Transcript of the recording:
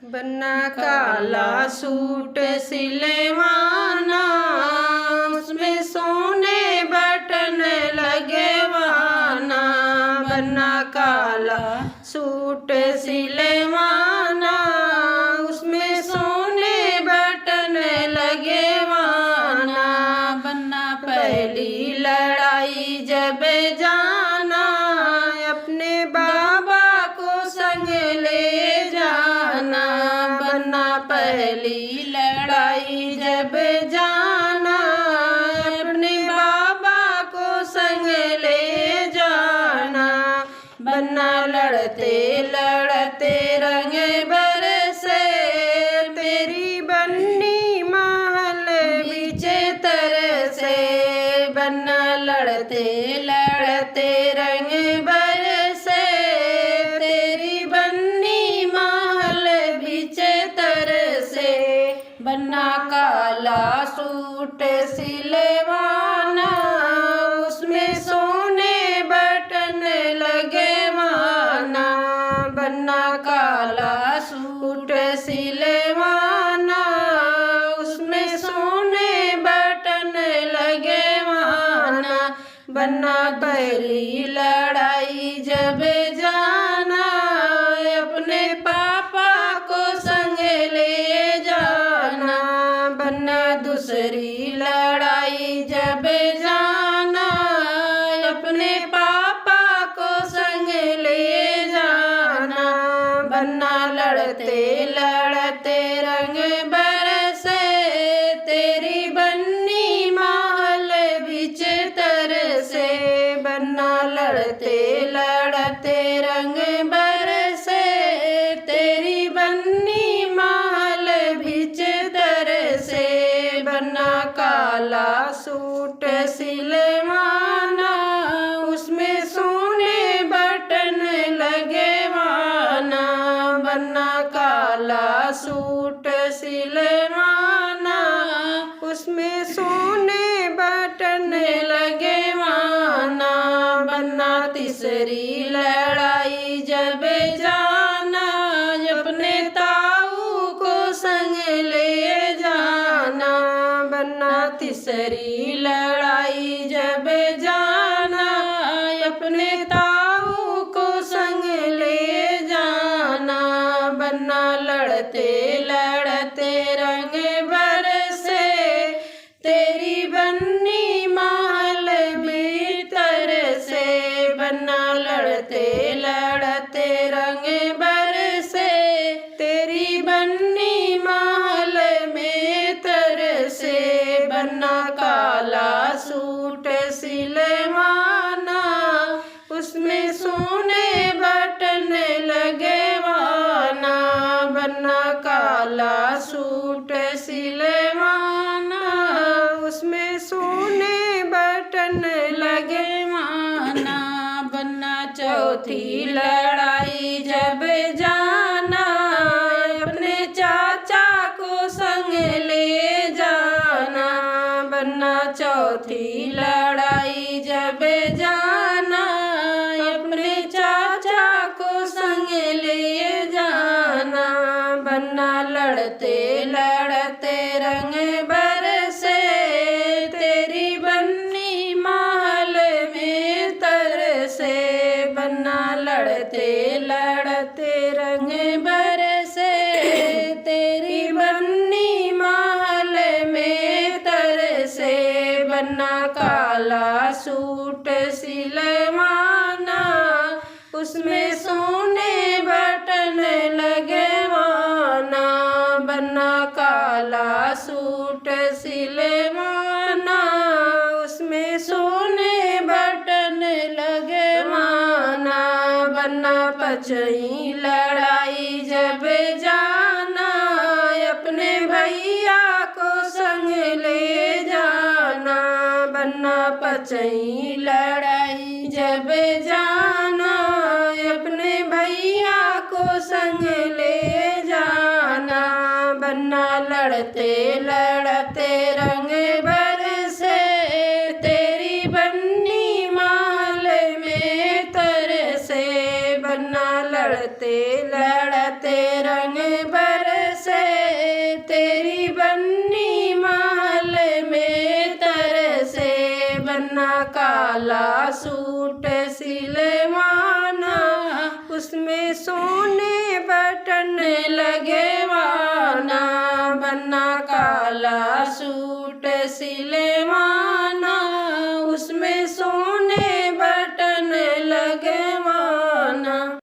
बन्ना काला सूट सिलवाना, उसमें सोने बटन लगवाना। बन्ना काला सूट सिलवाना, उसमें सोने बटन लगवाना। बन्ना पहली लड़ाई जब जाना, अपने बाबा को संग ले जाना। बन्ना पहली लड़ाई जब जाना, अपने बाबा को संग ले जाना। बन्ना लड़ते लड़ते रंग बरसे, तेरी बन्नी महल बीच तरसे। बन्ना लड़ते लड़ते रंग बरसे, तेरी बन्नी महल बीच तरसे। बन्ना काला सूट सिलवाना, उसमें सोने बटन लगवाना। बन्ना काला सूट सिलवाना, उसमें सोने बटन लगवाना। बन्ना पहली लड़ाई जब जाना, अपने पापा को संग ले जाना। बन्ना दूसरी लड़ाई जब जाना, अपने पापा को संग ले जाना। बन्ना लड़ते लड़ते रंग बरसे, तेरी बन्नी महल बीच तरसे। बन्ना लड़ते लड़ते रंग बरसे, तेरी बन्नी महल बीच तरसे। बन्ना काला सूट सिलवाना, उसमें सोने बटन लगवाना। बन्ना काला सूट सिलवाना, उसमें सोने बटन लगवाना। बन्ना तीसरी लड़ाई जब जाना, अपने ताऊ को संग ले जाना। बन्ना तीसरी लड़ाई जब जाना, अपने ताऊ को संग ले जाना। बन्ना लड़ते लड़ते रंग बरसे, तेरी बन्नी महल भीतर से। बन्ना लड़ते लड़ते रंग बरसे, तेरी बन्नी महल में तरसे। बन्ना काला सूट सिलवाना, उसमें सोने बटन लगवाना। बन्ना काला सूट सिलवाना, उसमें सोने बटन लगवाना। बन्ना चौथी लड़ाई जब जाना, अपने चाचा को संग ले जाना। बन्ना चौथी लड़ाई जब जाना, अपने चाचा को संग ले जाना। बन्ना लड़ते लड़ते रंग बरसे, तेरी बन्नी महल में तरसे। बन्ना लड़ते लड़ते रंग बरसे, तेरी बन्नी महल में तरसे। बन्ना काला सूट सिलवाना, उसमें सोने बटन लगवाना। बन्ना काला सूट सिलवाना, उसमें सोने बटन लगवाना। बन्ना पचई लड़ाई जब जाना, अपने भैया को संग ले जाना। बन्ना पचई लड़ाई जब जाना, अपने भैया को संग ले जाना। बन्ना लड़ते लड़ते रंग बरसे, तेरी बन्नी महल में तरसे। बन्ना लड़ते लड़ते रंग बर बन्ना काला सूट सिलवाना, उसमें सोने बटन लगवाना। बन्ना काला सूट सिलवाना,